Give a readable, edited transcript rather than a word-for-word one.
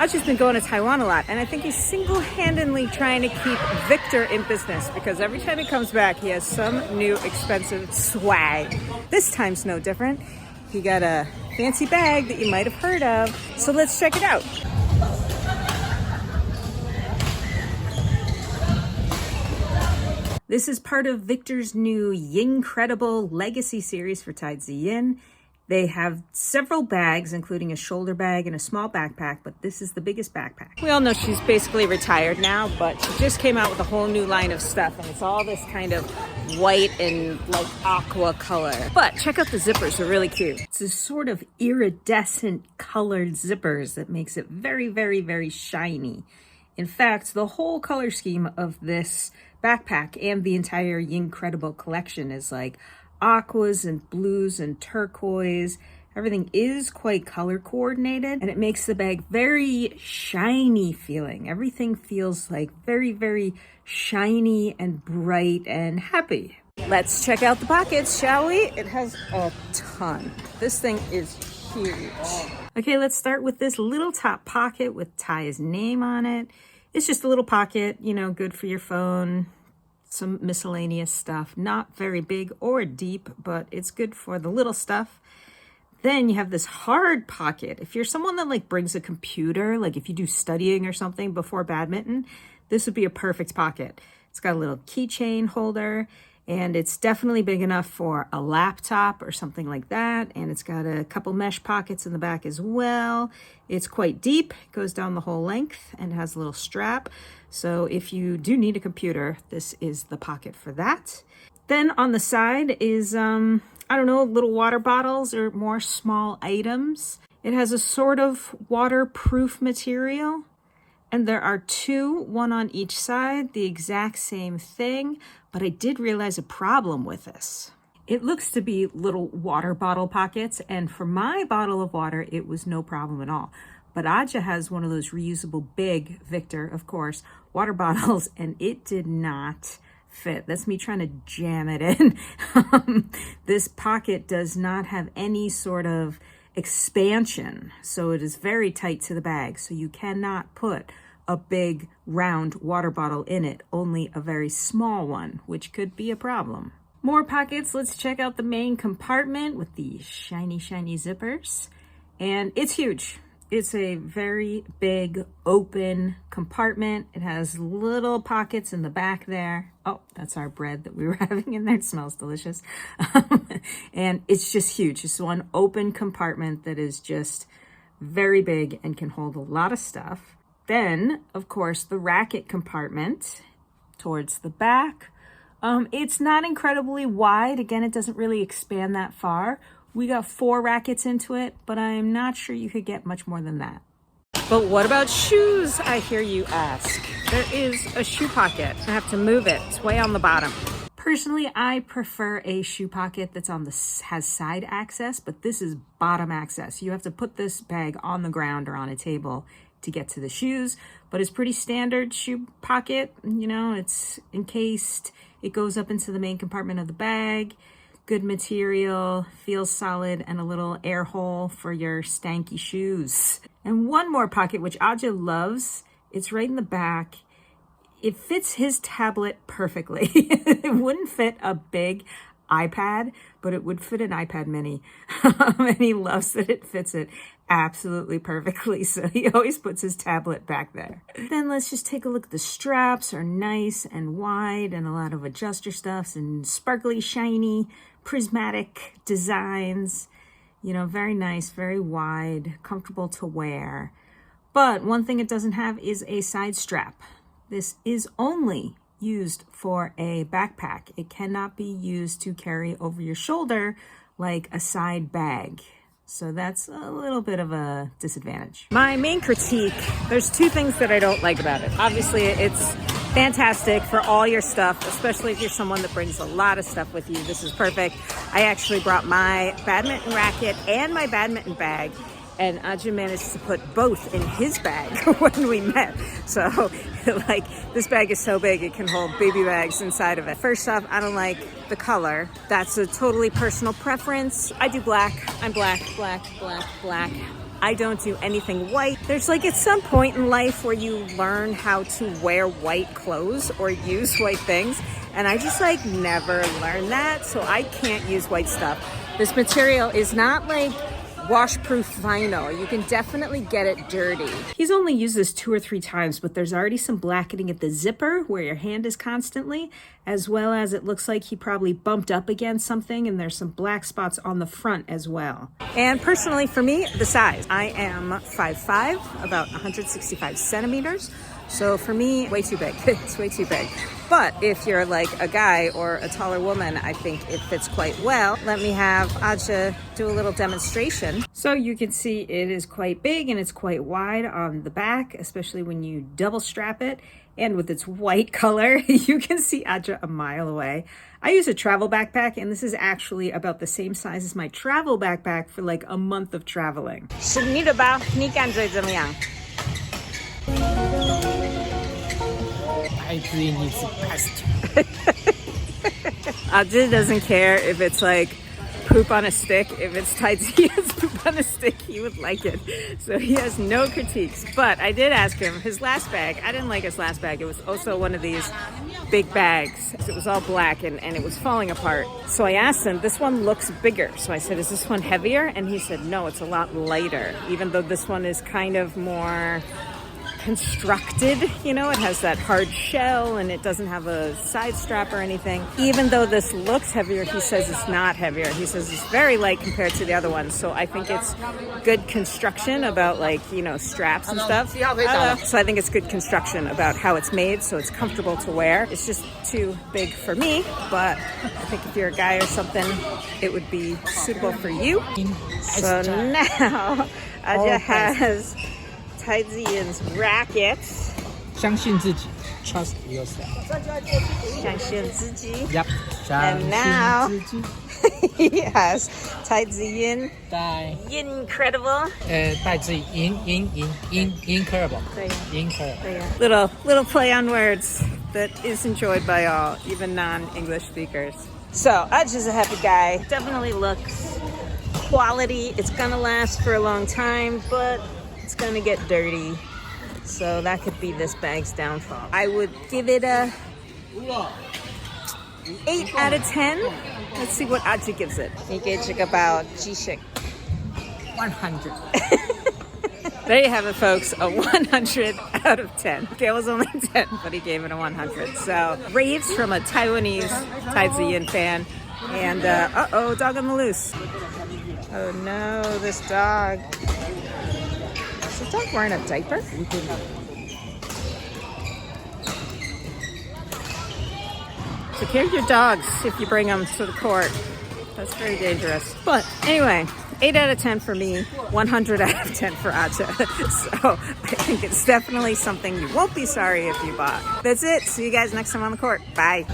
I've just been going to Taiwan a lot, and I think he's single-handedly trying to keep Victor in business because every time he comes back, he has some new expensive swag. This time's no different. He got a fancy bag that you might have heard of, so let's check it out. This is part of Victor's new YINGcredible Legacy series for Tai Tzu Ying. They have several bags, including a shoulder bag and a small backpack, but this is the biggest backpack. We all know she's basically retired now, but she just came out with a whole new line of stuff, and it's all this kind of white and like aqua color. But check out the zippers, they're really cute. It's this sort of iridescent colored zippers that makes it very, very, very shiny. In fact, the whole color scheme of this backpack and the entire YINGcredible collection is like aquas and blues and turquoise. Everything is quite color coordinated, and it makes the bag very shiny feeling. Everything feels like very, very shiny and bright and happy. Let's check out the pockets, shall we? It has a ton. This thing is huge. Okay, let's start with this little top pocket with Tai's name on it. It's just a little pocket, you know, good for your phone, some miscellaneous stuff. Not very big or deep, but it's good for the little stuff. Then you have this hard pocket. If you're someone that like brings a computer, like if you do studying or something before badminton, this would be a perfect pocket. It's got a little keychain holder, and it's definitely big enough for a laptop or something like that. And it's got a couple mesh pockets in the back as well. It's quite deep, it goes down the whole length, and has a little strap. So if you do need a computer, this is the pocket for that. Then on the side is, I don't know, little water bottles or more small items. It has a sort of waterproof material. And there are two, one on each side, the exact same thing, but I did realize a problem with this. It looks to be little water bottle pockets, and for my bottle of water, it was no problem at all. But Azhi has one of those reusable big, Victor, of course, water bottles, and it did not fit. That's me trying to jam it in. This pocket does not have any sort of expansion, so it is very tight to the bag, so you cannot put a big round water bottle in it, only a very small one, which could be a problem. More pockets. Let's check out the main compartment with the shiny zippers, and it's huge. It's a very big open compartment. It has little pockets in the back there. Oh, that's our bread that we were having in there. It smells delicious. And it's just huge. It's one open compartment that is just very big and can hold a lot of stuff. Then, of course, the racket compartment towards the back. It's not incredibly wide. Again, it doesn't really expand that far. We got 4 rackets into it, but I'm not sure you could get much more than that. But what about shoes, I hear you ask? There is a shoe pocket. I have to move it. It's way on the bottom. Personally, I prefer a shoe pocket that's has side access, but this is bottom access. You have to put this bag on the ground or on a table to get to the shoes, but it's pretty standard shoe pocket. You know, it's encased. It goes up into the main compartment of the bag. Good material, feels solid, and a little air hole for your stanky shoes. And one more pocket, which Azhi loves. It's right in the back. It fits his tablet perfectly. It wouldn't fit a big iPad, but it would fit an iPad mini. And he loves that it fits it absolutely perfectly. So he always puts his tablet back there. Then let's just take a look. The straps are nice and wide, and a lot of adjuster stuffs and sparkly, shiny, prismatic designs. You know, very nice, very wide, comfortable to wear. But one thing it doesn't have is a side strap. This is only used for a backpack. It cannot be used to carry over your shoulder like a side bag. So that's a little bit of a disadvantage. My main critique, there's 2 things that I don't like about it. Obviously, it's fantastic for all your stuff, especially if you're someone that brings a lot of stuff with you. This is perfect. I actually brought my badminton racket and my badminton bag, and Azhi managed to put both in his bag when we met. So, like, this bag is so big, it can hold baby bags inside of it. First off, I don't like the color. That's a totally personal preference. I do black. I'm black. I don't do anything white. There's like at some point in life where you learn how to wear white clothes or use white things, and I just like never learned that, so I can't use white stuff. This material is not like washproof vinyl. You can definitely get it dirty. He's only used this 2 or 3 times, but there's already some blackening at the zipper where your hand is constantly, as well as it looks like he probably bumped up against something, and there's some black spots on the front as well. And personally for me, the size. I am 5'5", about 165 centimeters. So for me, way too big. It's way too big. But if you're like a guy or a taller woman, I think it fits quite well. Let me have Azhi do a little demonstration. So you can see it is quite big and it's quite wide on the back, especially when you double strap it. And with its white color, you can see Azhi a mile away. I use a travel backpack, and this is actually about the same size as my travel backpack for like a month of traveling. 是你的包，你感觉怎么样？ Azhi needs the best. Azhi doesn't care if it's like poop on a stick. If it's Tai Tzu Ying's poop on a stick, he would like it. So he has no critiques. But I did ask him, his last bag, I didn't like his last bag. It was also one of these big bags. It was all black and it was falling apart. So I asked him, this one looks bigger. So I said, is this one heavier? And he said, no, it's a lot lighter. Even though this one is kind of more constructed, you know, it has that hard shell and it doesn't have a side strap or anything. Even though this looks heavier, he says it's not heavier. He says it's very light compared to the other ones. So I think it's good construction about, like, you know, straps and stuff. So I think it's good construction about how it's made, so it's comfortable to wear. It's just too big for me, but I think if you're a guy or something, it would be suitable for you. So now Azhi has Tai Tzu Ying's rackets. 相信自己 Trust yourself. 相信自己 Yep. And now he has Tai Tzu Ying YINGcredible. Tai Tzu Ying, YINGcredible. Little play on words that is enjoyed by all, even non-English speakers. So Azhi's a happy guy. Definitely looks quality. It's gonna last for a long time, but it's gonna get dirty. So that could be this bag's downfall. I would give it a 8 out of 10. Let's see what Azhi gives it. 你给这个包几星 100. There you have it, folks. A 100 out of 10. Gail was only 10, but he gave it a 100. So raves from a Taiwanese Tai Tzu Ying fan. And uh-oh, dog on the loose. Oh no, this dog. Is the dog wearing a diaper? So care your dogs if you bring them to the court. That's very dangerous. But anyway, 8 out of 10 for me, 100 out of 10 for Azhi. So I think it's definitely something you won't be sorry if you bought. That's it. See you guys next time on the court. Bye.